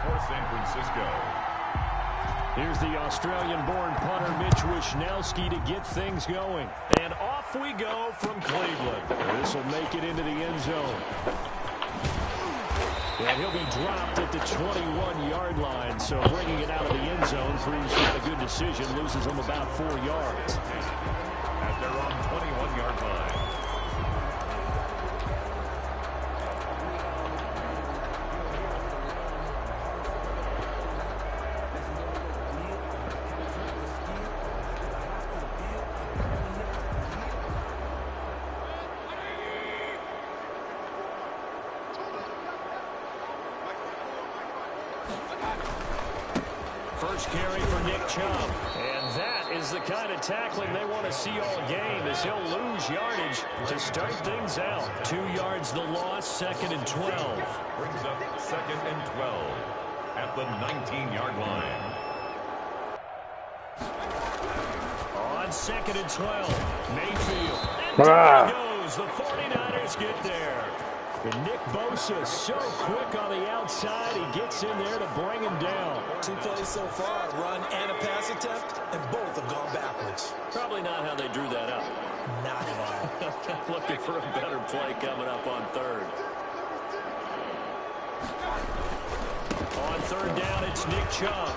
for San Francisco. Here's the Australian-born punter Mitch Wishnowsky to get things going. And off we go from Cleveland. This will make it into the end zone. And he'll be dropped at the 21-yard line. So bringing it out of the end zone proves not a good decision. Loses him about 4 yards. At their own 21-yard line. First carry for Nick Chubb. And that is the kind of tackling they want to see all game, as he'll lose yardage to start things out. 2 yards the loss, 2nd and 12. Brings up 2nd and 12 at the 19-yard line. On 2nd and 12, Mayfield. And down he goes. The 49ers get there. And Nick Bosa so quick on the outside. He gets in there to bring him down. 2 plays so far, a run and a pass attempt, and both have gone backwards. Probably not how they drew that up. Not at all. Looking for a better play coming up on 3rd. On 3rd down, it's Nick Chubb.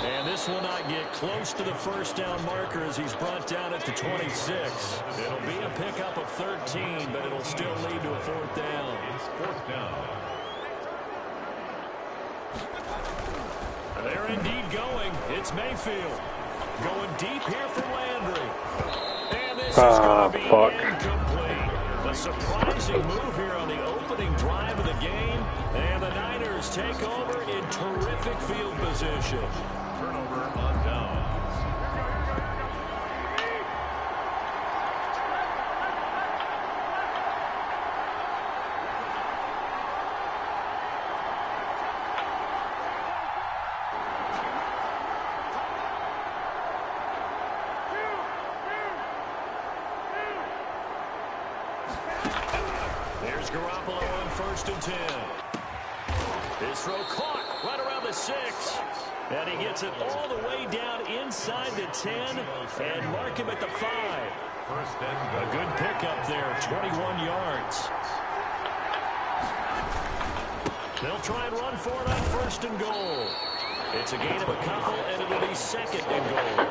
And this will not get close to the first down marker as he's brought down at the 26. It'll be a pickup of 13, but it'll still lead to a 4th down. It's 4th down. They're indeed going. It's Mayfield. Going deep here for Landry. And this is going to be incomplete. A surprising move here on the opening drive of the game. And the Niners take over in terrific field position. Turnover on downs. There's Garoppolo on 1st and 10. His throw caught right around the 6. And he gets it all the way down inside the 10 and mark him at the 5. First and A good pickup there, 21 yards. They'll try and run for it on 1st and goal. It's a gain of a couple, and it'll be 2nd and goal.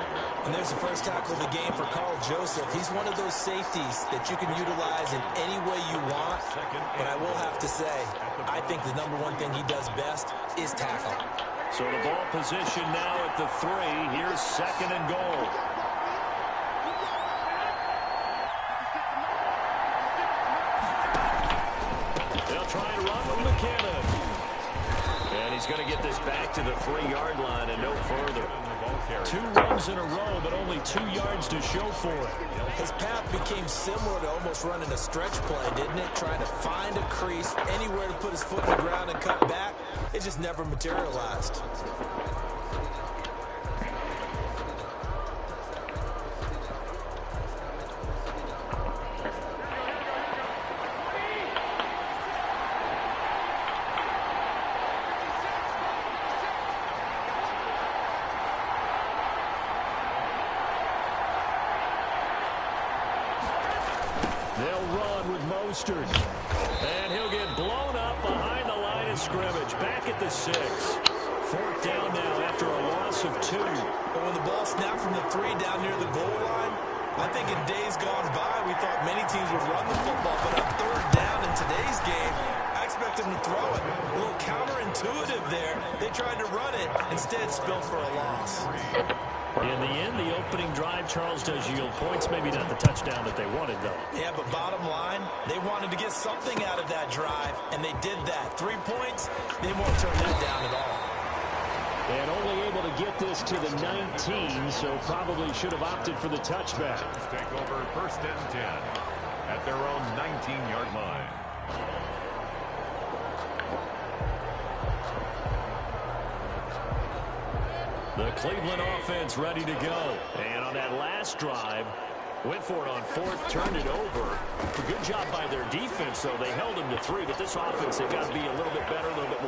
And there's the first tackle of the game for Carl Joseph. He's one of those safeties that you can utilize in any way you want. But I will have to say, I think the #1 thing he does best is tackle. So the ball position now at the 3. Here's 2nd and goal. They'll try and run with McKinnon. And he's going to get this back to the 3-yard line and no further. 2 runs in a row, but only 2 yards to show for it. His path became similar to almost running a stretch play, didn't it? Trying to find a crease, anywhere to put his foot in the ground and cut back. It just never materialized. They'll run with Mostert. And he'll get blown up behind the line of scrimmage. Back at the 6. 4th down now after a loss of 2. But when the ball snapped from the 3 down near the goal line, I think in days gone by, we thought many teams would run the football. But on 3rd down in today's game, I expect them to throw it. A little counterintuitive there. They tried to run it, instead spilled for a loss. In the end, the opening drive, Charles, does yield points. Maybe not the touchdown that they wanted, though. Yeah, but bottom line, they wanted to get something out of that drive, and they did that. 3 points, they won't turn that down at all. And only able to get this to the 19, so probably should have opted for the touchback. take over 1st and 10 at their own 19-yard line. The Cleveland offense ready to go. And on that last drive, went for it on 4th, turned it over. A good job by their defense, though. They held them to 3, but this offense, they've got to be a little bit better, a little bit more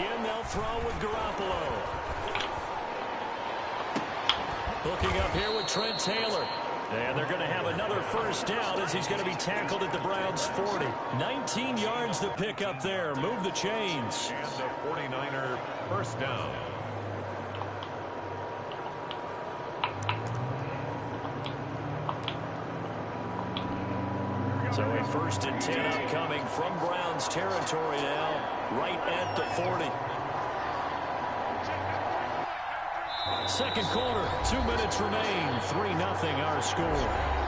begin, they'll throw with Garoppolo. Hooking up here with Trent Taylor. And they're going to have another first down as he's going to be tackled at the Browns' 40. 19 yards to pick up there. Move the chains. And the 49er first down. So a 1st and 10 upcoming from Browns territory now, right at the 40. Second quarter, 2 minutes remain, 3-0 our score.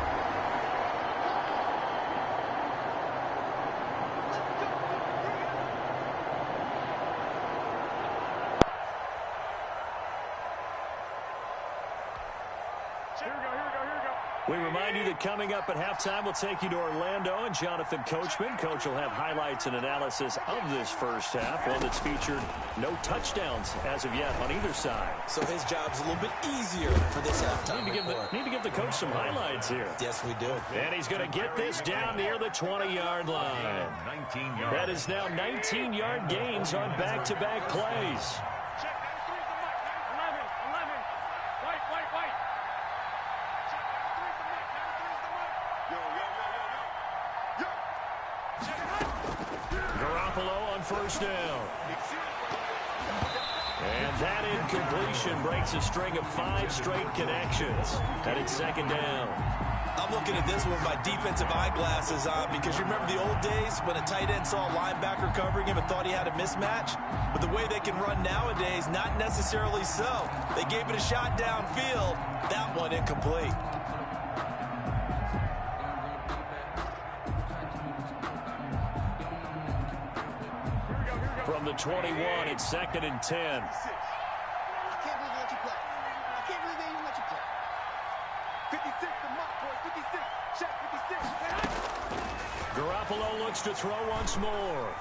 We remind you that coming up at halftime, we'll take you to Orlando and Jonathan Coachman. Coach will have highlights and analysis of this first half, one that's featured no touchdowns as of yet on either side. So his job's a little bit easier for this halftime. Need to give the coach some highlights here. Yes, we do. And he's going to get this down near the 20-yard line. 19 yards. That is now 19-yard gains on back-to-back plays. Garoppolo on first down. And that incompletion breaks a string of 5 straight connections. And it's second down. I'm looking at this with my defensive eyeglasses on because you remember the old days when a tight end saw a linebacker covering him and thought he had a mismatch? But the way they can run nowadays, not necessarily so. They gave it a shot downfield. That one incomplete. From the 21, it's 2nd and 10. Garoppolo looks to throw once more.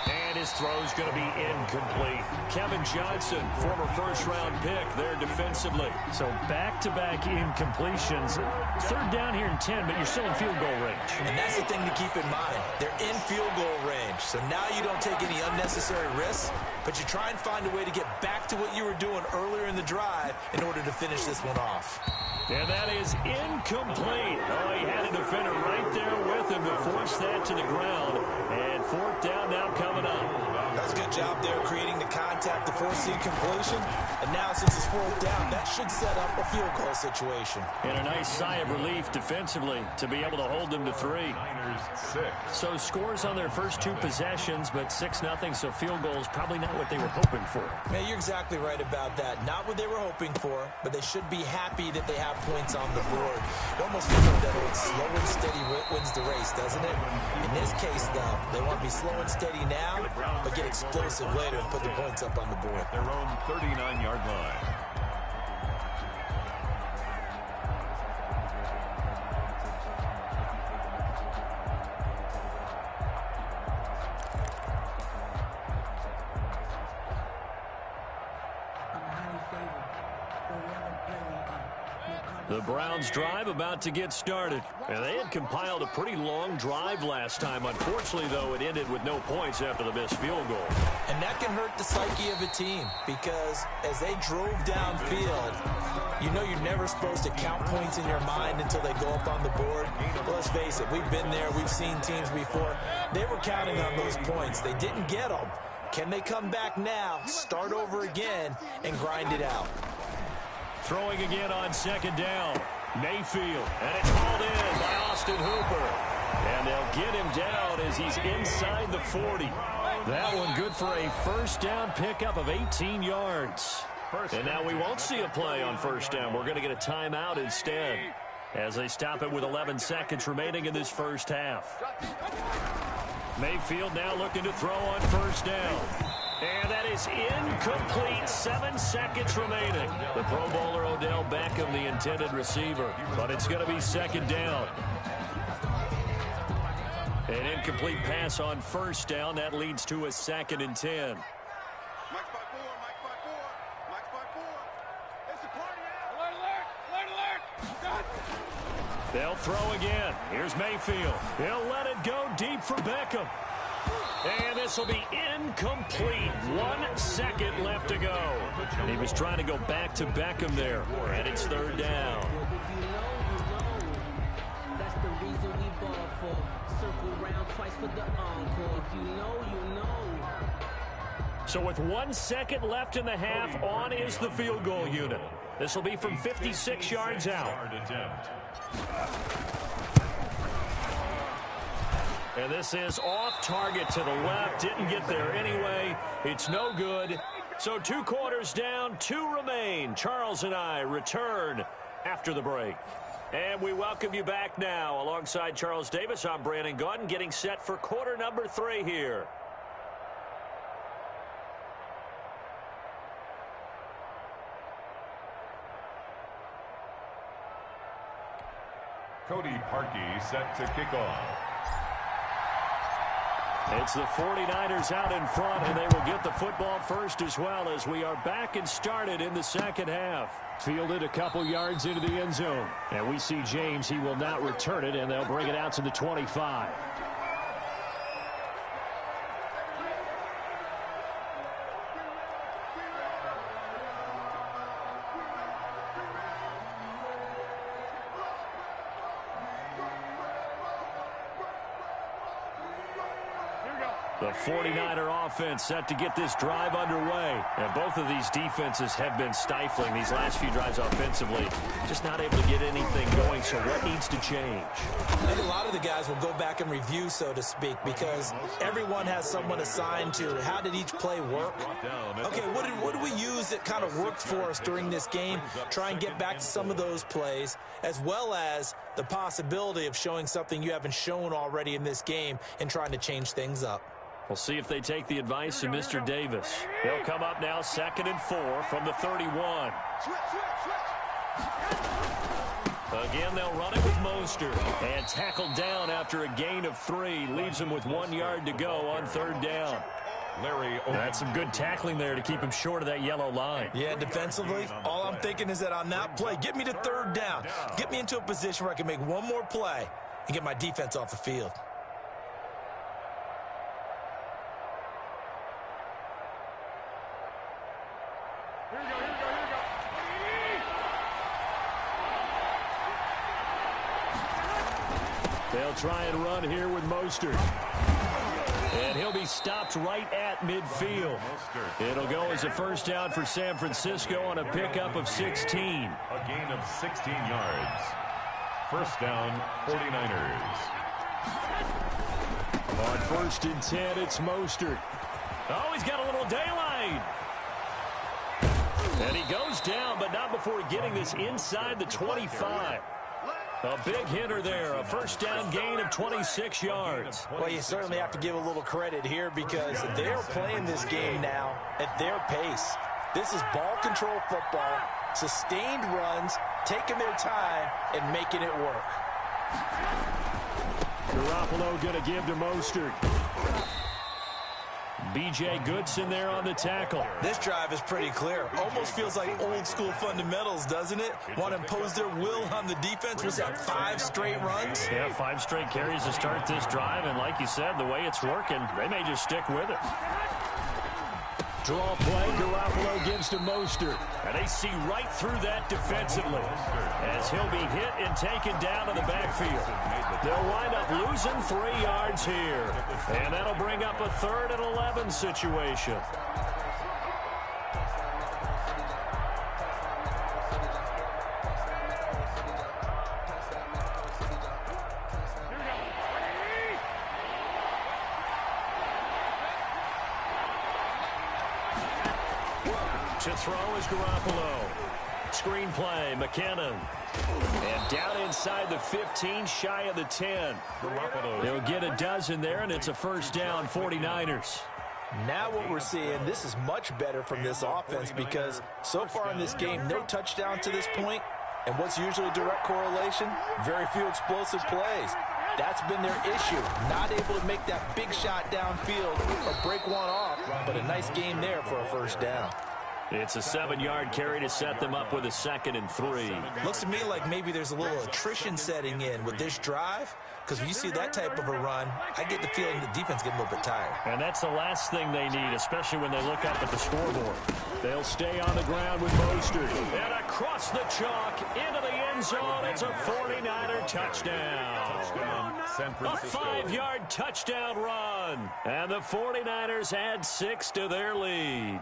And his throw's going to be incomplete. Kevin Johnson, former first-round pick there defensively. So back-to-back incompletions. 3rd down here and 10, but you're still in field goal range. And that's the thing to keep in mind. They're in field goal range. So now you don't take any unnecessary risks, but you try and find a way to get back to what you were doing earlier in the drive in order to finish this one off. And that is incomplete. Oh, he had a defender right there with him to force that to the ground. And 4th down now coming up. That's a good job there creating the contact to force the incompletion. And now since it's 4th down, that should set up a field goal situation. And a nice sigh of relief defensively to be able to hold them to 3. Niners 6. So scores on their first 2 possessions, but 6-0, so field goals probably not what they were hoping for. Yeah, you're exactly right about that. Not what they were hoping for, but they should be happy that they have points on the board. It almost feels like that old slow and steady wins the race, doesn't it? In this case, though, they want to be slow and steady now, but get explosive later and put the points up on the board. Their own 39-yard line. The Browns drive about to get started. And they had compiled a pretty long drive last time. Unfortunately, though, it ended with no points after the missed field goal. And that can hurt the psyche of a team because as they drove downfield, you know you're never supposed to count points in your mind until they go up on the board. But let's face it, we've been there. We've seen teams before. They were counting on those points. They didn't get them. Can they come back now, start over again, and grind it out? Throwing again on second down. Mayfield. And it's hauled in by Austin Hooper. And they'll get him down as he's inside the 40. That one good for a first down pickup of 18 yards. And now we won't see a play on first down. We're going to get a timeout instead as they stop it with 11 seconds remaining in this first half. Mayfield now looking to throw on first down. And that is incomplete. 7 seconds remaining. The Pro Bowler Odell Beckham, the intended receiver. But it's going to be second down. An incomplete pass on first down. That leads to a 2nd and 10. They'll throw again. Here's Mayfield. He'll let it go deep for Beckham. And this will be incomplete. 1 second left to go. And he was trying to go back to Beckham there. And it's third down. That's the reason we ball for. Circle round twice for the encore. If you know, you know. So with 1 second left in the half, on is the field goal unit. This will be from 56 yards out. And this is off target to the left. Didn't get there anyway. It's no good. So 2 quarters down, 2 remain. Charles and I return after the break. And we welcome you back now. Alongside Charles Davis, I'm Brandon Gaudin, getting set for quarter number 3 here. Cody Parkey set to kick off. It's the 49ers out in front, and they will get the football first as well as we are back and started in the second half. Fielded a couple yards into the end zone. And we see James. He will not return it, and they'll bring it out to the 25. The 49er offense set to get this drive underway. And both of these defenses have been stifling these last few drives offensively. Just not able to get anything going, so what needs to change? I think a lot of the guys will go back and review, so to speak, because everyone has someone assigned to how did each play work. Okay, what did we use that kind of worked for us during this game? Try and get back to some of those plays, as well as the possibility of showing something you haven't shown already in this game and trying to change things up. We'll see if they take the advice of Mr. Davis. They'll come up now 2nd and 4 from the 31. Again, they'll run it with Mostert. And tackled down after a gain of 3. Leaves him with 1 yard to go on 3rd down. That's some good tackling there to keep him short of that yellow line. Yeah, defensively, all I'm thinking is that on that play, get me to 3rd down. Get me into a position where I can make one more play and get my defense off the field. They'll try and run here with Mostert. And he'll be stopped right at midfield. It'll go as a first down for San Francisco on a pickup of 16. A gain of 16 yards. First down, 49ers. On 1st and 10, it's Mostert. Oh, he's got a little daylight. And he goes down, but not before getting this inside the 25. A big hitter there, a first down gain of 26 yards. Well, you certainly have to give a little credit here because they're playing this game now at their pace. This is ball control football, sustained runs, taking their time, and making it work. Garoppolo going to give to Mostert. B.J. Goodson there on the tackle. This drive is pretty clear. Almost feels like old school fundamentals, doesn't it? Want to impose their will on the defense. Was that 5 straight runs? Yeah, 5 straight carries to start this drive. And like you said, the way it's working, they may just stick with it. Draw play, Garoppolo gives to Mostert. And they see right through that defensively as he'll be hit and taken down in the backfield. They'll wind up losing 3 yards here. And that'll bring up a 3rd and 11 situation. To throw is Garoppolo. Screen play, McKinnon. And down inside the 15, shy of the 10. They'll get a dozen there, and it's a first down, 49ers. Now what we're seeing, this is much better from this offense because so far in this game, no touchdown to this point. And what's usually a direct correlation? Very few explosive plays. That's been their issue. Not able to make that big shot downfield or break one off, but a nice game there for a first down. It's a 7-yard carry to set them up with a 2nd and 3. Looks to me like maybe there's a little attrition setting in with this drive. because when you see that type of a run, I get the feeling the defense getting a little bit tired. And that's the last thing they need, especially when they look up at the scoreboard. They'll stay on the ground with Mostert. And across the chalk, into the end zone, it's a 49er touchdown. A 5-yard touchdown run. And the 49ers add 6 to their lead.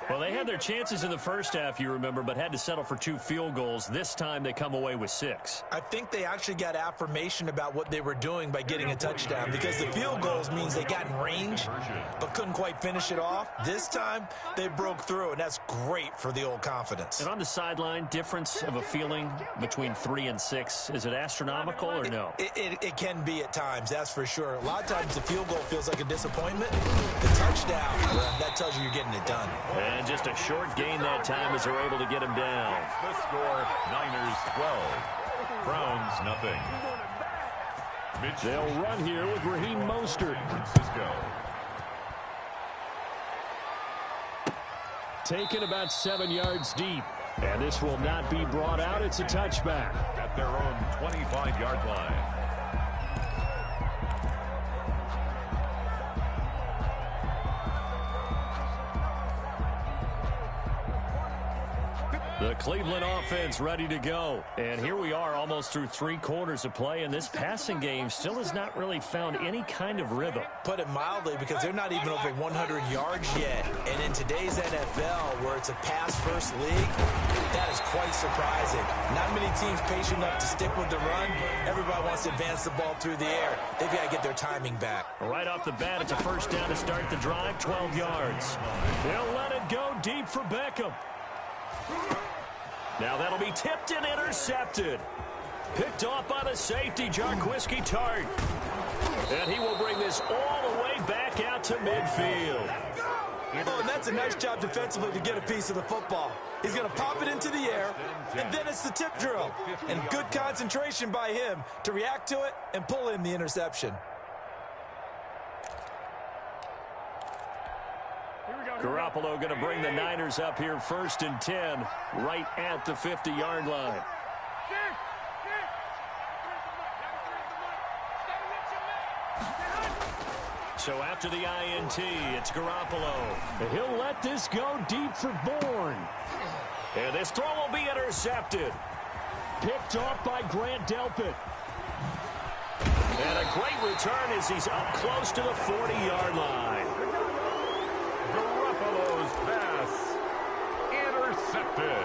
Well, they had their chances in the first half, you remember, but had to settle for 2 field goals. This time they come away with 6. I think they actually got affirmation about what they were doing by getting a touchdown, because the field goals means they got in range but couldn't quite finish it off. This time they broke through, and that's great for the old confidence. And on the sideline, difference of a feeling between 3 and 6, is it astronomical or no? It can be at times, that's for sure. A lot of times the field goal feels like a disappointment. The touchdown, that tells you you're getting it done. And just a short gain that time as they're able to get him down. The score, Niners 12, Browns nothing. They'll run here with Raheem Mostert. Francisco. Taken about 7 yards deep. And this will not be brought out. It's a touchback. At their own 25-yard line. The Cleveland offense ready to go. And here we are almost through 3 quarters of play, and this passing game still has not really found any kind of rhythm. Put it mildly, because they're not even over 100 yards yet. And in today's NFL, where it's a pass-first league, that is quite surprising. Not many teams patient enough to stick with the run. Everybody wants to advance the ball through the air. They've got to get their timing back. Right off the bat, it's a first down to start the drive, 12 yards. They'll let it go deep for Beckham. Now that'll be tipped and intercepted. Picked off by the safety, Jarquiski Tart. And he will bring this all the way back out to midfield. Oh, and that's a nice job defensively to get a piece of the football. He's going to pop it into the air, and then it's the tip drill. And good concentration by him to react to it and pull in the interception. Garoppolo going to bring the Niners up here 1st and 10, right at the 50-yard line. So after the INT, it's Garoppolo. He'll let this go deep for Bourne. And this throw will be intercepted. Picked off by Grant Delpit. And a great return as he's up close to the 40-yard line. Garoppolo's pass intercepted.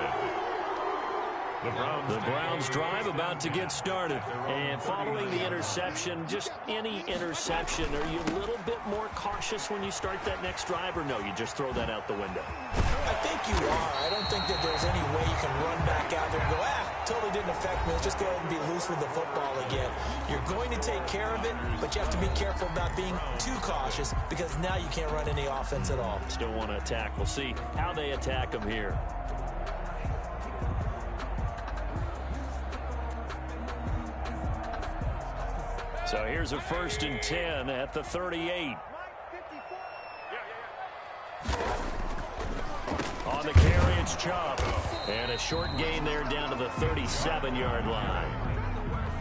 The Browns drive about to get started. And following the interception, just any interception, are you a little bit more cautious when you start that next drive, or no, you just throw that out the window? I think you are. I don't think that there's any way you can run back out there and go, totally didn't affect me. Let's just go ahead and be loose with the football again. You're going to take care of it, but you have to be careful about being too cautious, because now you can't run any offense at all. Still want to attack. We'll see how they attack them here. So here's a 1st and 10 at the 38. On the carry, it's Chubb. And a short gain there down to the 37-yard line.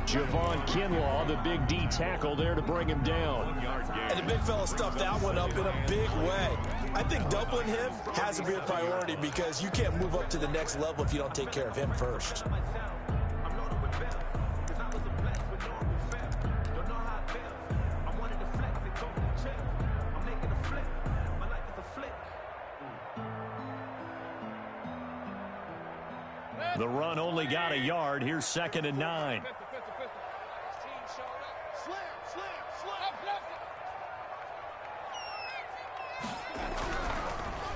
Javon Kinlaw, the big D tackle there to bring him down. And the big fella stuffed that one up in a big way. I think doubling him has to be a priority, because you can't move up to the next level if you don't take care of him first. The run only got a yard. Here's 2nd and 9.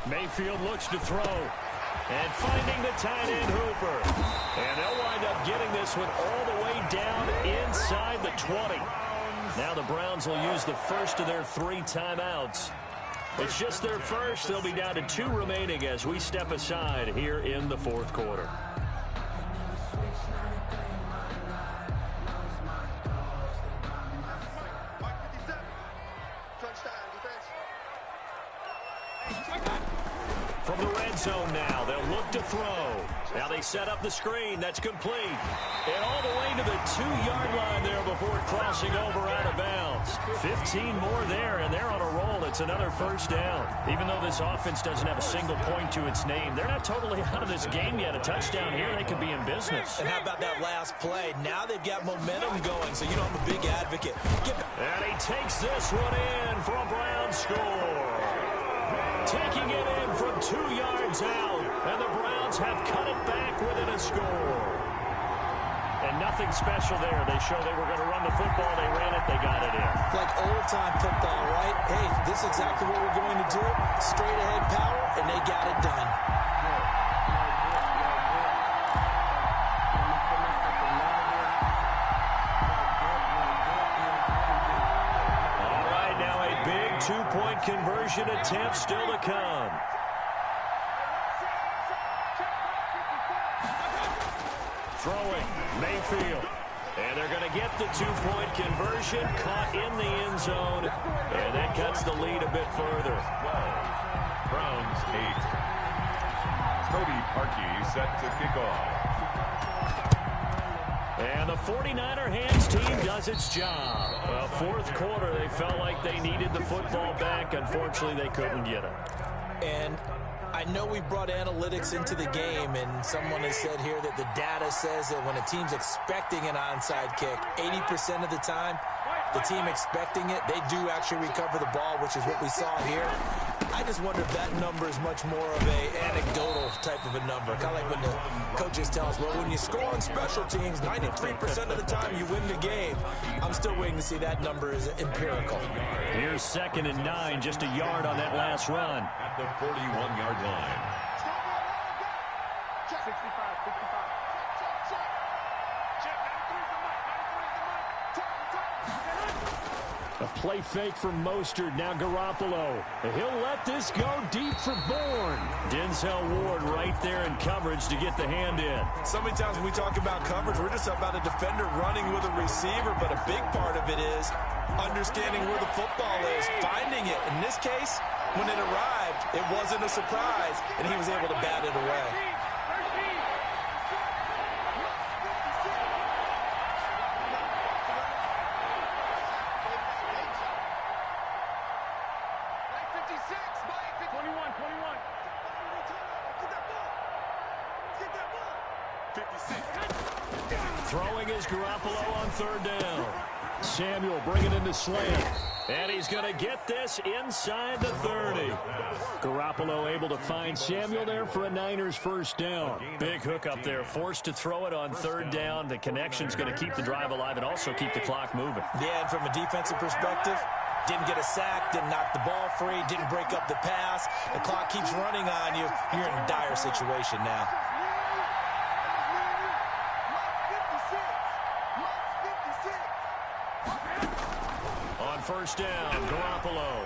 Mayfield looks to throw. And finding the tight end Hooper. And they'll wind up getting this one all the way down inside the 20. Now the Browns will use the first of their 3 timeouts. It's just their first. They'll be down to 2 remaining as we step aside here in the 4th quarter. From the red zone now. They'll look to throw. Now they set up the screen. That's complete. And all the way to the 2-yard line there before crossing over out of bounds. 15 more there, and they're on a roll. It's another first down. Even though this offense doesn't have a single point to its name, they're not totally out of this game yet. A touchdown here, they could be in business. And how about that last play? Now they've got momentum going, so you know I'm a big advocate. And he takes this one in for a Browns score. Taking it in from 2 yards out, and the Browns have cut it back within a score. And nothing special there. They showed they were going to run the football. They ran it. They got it in. Like old-time football, right? Hey, this is exactly what we're going to do. Straight-ahead power, and they got it done. All right, now a big 2-point conversion attempt still to come. Throwing, Mayfield. And they're going to get the 2-point conversion, caught in the end zone, and that cuts the lead a bit further. 12. Browns 8. Cody Parkey set to kick off. And the 49er hands team does its job. Well, fourth quarter, they felt like they needed the football back. Unfortunately, they couldn't get it. And I know we brought analytics into the game, and someone has said here that the data says that when a team's expecting an onside kick, 80% of the time, the team expecting it, they do actually recover the ball, which is what we saw here. I just wonder if that number is much more of a anecdotal type of a number. Kind of like when the coaches tell us, well, when you score on special teams, 93% of the time you win the game. I'm still waiting to see that number is empirical. Here's 2nd and 9, just a yard on that last run. At the 41-yard line. 65. A play fake from Mostert, now Garoppolo. He'll let this go deep for Bourne. Denzel Ward right there in coverage to get the hand in. So many times when we talk about coverage, we're just about a defender running with a receiver, but a big part of it is understanding where the football is, finding it. In this case, when it arrived, it wasn't a surprise, and he was able to bat it away. Throwing is Garoppolo on 3rd down. Samuel bringing in the slant. And he's going to get this inside the 30. Garoppolo able to find Samuel there for a Niners first down. Big hook up there. Forced to throw it on 3rd down. The connection's going to keep the drive alive and also keep the clock moving. Yeah, and from a defensive perspective, didn't get a sack, didn't knock the ball free, didn't break up the pass. The clock keeps running on you. You're in a dire situation now. First down, Garoppolo.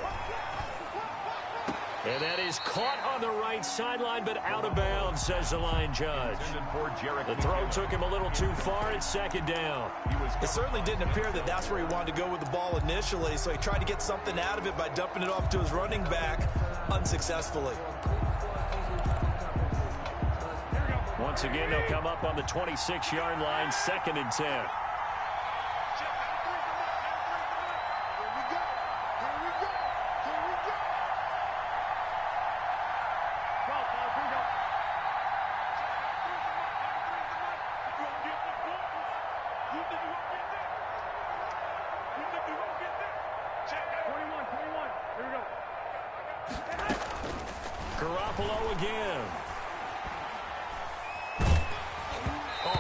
And that is caught on the right sideline, but out of bounds, says the line judge. The throw took him a little too far. It's 2nd down. It certainly didn't appear that that's where he wanted to go with the ball initially, so he tried to get something out of it by dumping it off to his running back unsuccessfully. Once again, they'll come up on the 26-yard line, 2nd and 10. Garoppolo again.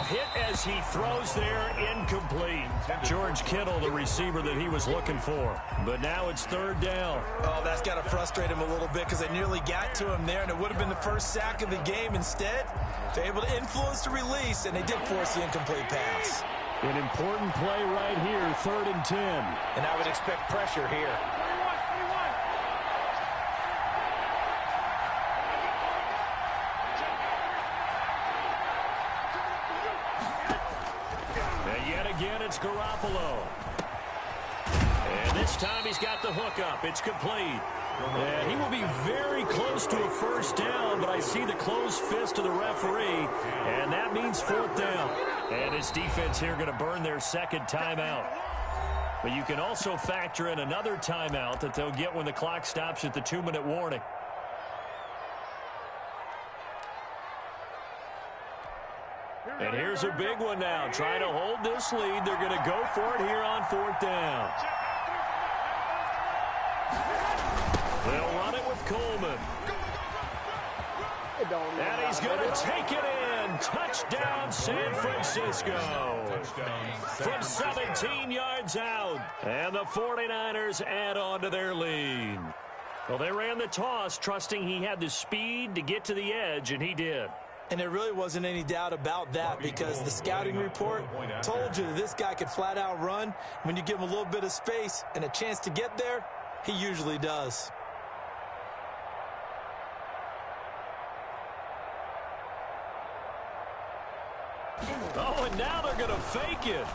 Hit as he throws there, incomplete. George Kittle, the receiver that he was looking for. But now it's 3rd down. Oh, that's got to frustrate him a little bit because they nearly got to him there, and it would have been the first sack of the game. Instead, they're able to influence the release, and they did force the incomplete pass. An important play right here, 3rd and 10. And I would expect pressure here. Again, it's Garoppolo. And this time he's got the hook up. It's complete. And he will be very close to a first down, but I see the closed fist of the referee, and that means 4th down. And his defense here going to burn their second timeout. But you can also factor in another timeout that they'll get when the clock stops at the 2-minute warning. And here's a big one now. Trying to hold this lead. They're going to go for it here on 4th down. They'll run it with Coleman. And he's going to take it in. Touchdown, San Francisco. From 17 yards out. And the 49ers add on to their lead. Well, they ran the toss, trusting he had the speed to get to the edge, and he did. And there really wasn't any doubt about that, because the scouting report told you that this guy could flat out run. When you give him a little bit of space and a chance to get there, he usually does. Oh, and now they're going to fake it.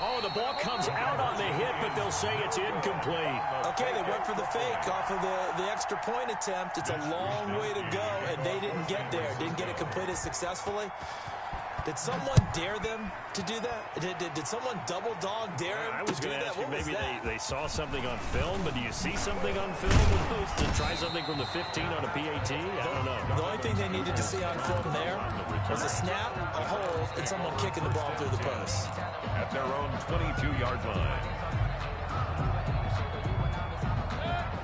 Oh, the ball comes out on the hit, but they'll say it's incomplete. Okay, they went for the fake off of the extra point attempt. It's a long way to go, and they didn't get there. Didn't get it completed successfully. Did someone dare them to do that? Did someone double dog dare them I was to do going to that? ask you, What was maybe that? they saw something on film, but do you see something on film as opposed to try something from the 15 on a PAT? I don't know. The only thing they needed to see on film there was a snap, a hold, and someone kicking the ball through the post. At their own 22-yard line.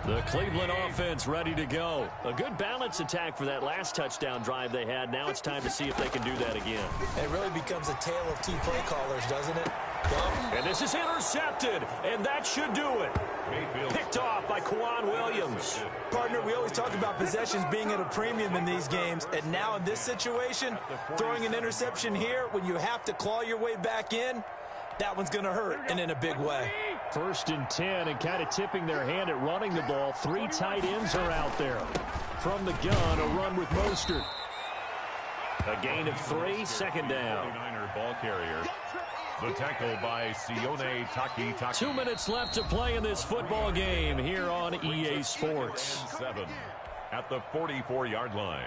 The Cleveland offense ready to go. A good balance attack for that last touchdown drive they had. Now it's time to see if they can do that again. It really becomes a tale of two play callers, doesn't it? Well, And this is intercepted, and that should do it. Picked off by Kwan Williams. partner, we always talk about possessions being at a premium in these games, and now in this situation, throwing an interception here when you have to claw your way back in, that one's going to hurt, and in a big way. 1st and 10, and kind of tipping their hand at running the ball. 3 tight ends are out there. From the gun, a run with Mostert. A gain of 3, 2nd down. 49er ball carrier. The tackle by Sione Taki. 2 minutes left to play in this football game here on EA Sports. 7 at the 44-yard line.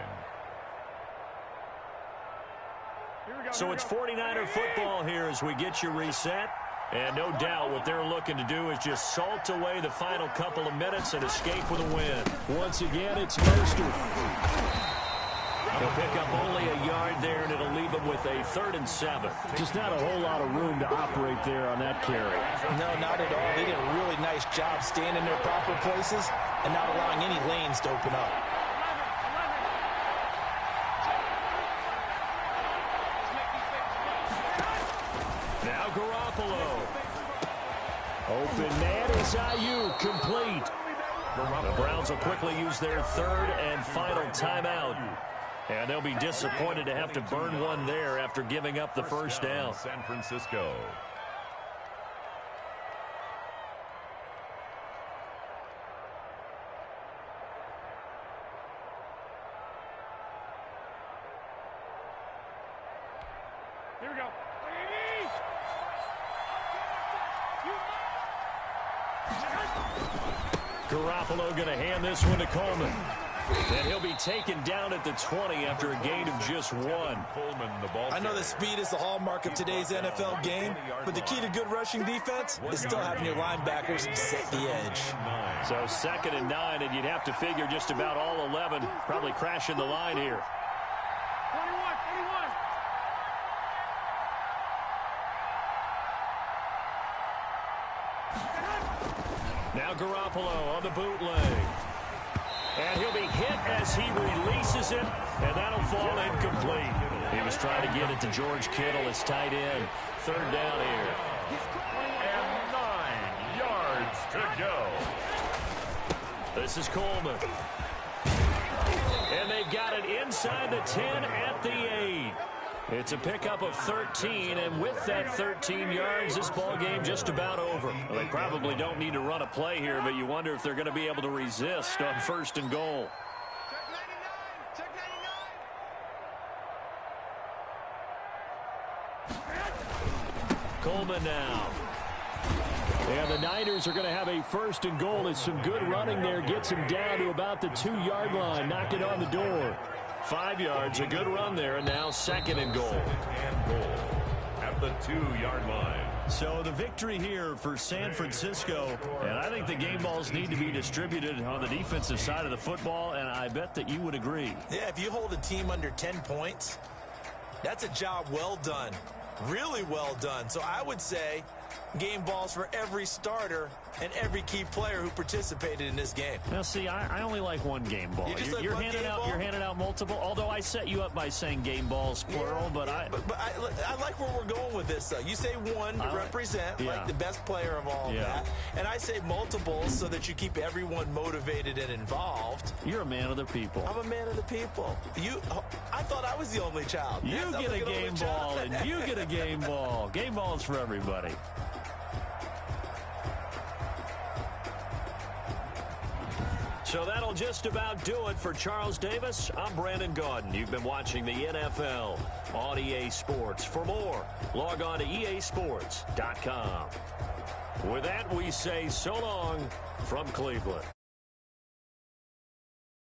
So it's 49er football here as we get you reset. And no doubt what they're looking to do is just salt away the final couple of minutes and escape with a win. Once again, it's Mostert. He'll pick up only a yard there, and it'll leave him with a 3rd and 7. Just not a whole lot of room to operate there on that carry. No, not at all. They did a really nice job staying in their proper places and not allowing any lanes to open up. Now Garoppolo. Open man is Ayuk, complete. The Browns will quickly use their 3rd and final timeout. And they'll be disappointed to have to burn one there after giving up the first down. San Francisco. Here we go. Garoppolo going to hand this one to Coleman. And he'll be taken down at the 20 after a gain of just 1. Coleman, the ball I know that speed is the hallmark of today's NFL game, but the key to good rushing defense is still having your linebackers set the edge. So 2nd and 9, and you'd have to figure just about all 11 probably crashing the line here. 21. Now Garoppolo on the bootleg. And he'll be hit as he releases it, and that'll fall incomplete. He was trying to get it to George Kittle as tight end. 3rd down here. And 9 yards to go. This is Coleman. And they've got it inside the 10 at the 8. It's a pickup of 13, and with that 13 yards, this ball game just about over. Well, they probably don't need to run a play here, but you wonder if they're going to be able to resist on 1st and goal. Check 99. Coleman now. And the Niners are going to have a 1st and goal. It's some good running there. Gets him down to about the 2-yard line. Knock it on the door. 5 yards, a good run there, and now 2nd and goal. And goal at the 2-yard line. So the victory here for San Francisco, and I think the game balls need to be distributed on the defensive side of the football, and I bet that you would agree. Yeah, if you hold a team under 10 points, that's a job well done. Really well done. So I would say game balls for every starter and every key player who participated in this game. Now, see, I only like one game ball. You're handing out multiple. Although I set you up by saying game balls plural, yeah, but I like where we're going with this. You say one to represent like the best player of all of that, and I say multiples so that you keep everyone motivated and involved. You're a man of the people. I'm a man of the people. I thought I was the only child. You get a game ball, and you get a game ball. Game balls for everybody. So that'll just about do it for Charles Davis. I'm Brandon Gaudin. You've been watching the NFL on EA Sports. For more, log on to easports.com. With that, we say so long from Cleveland.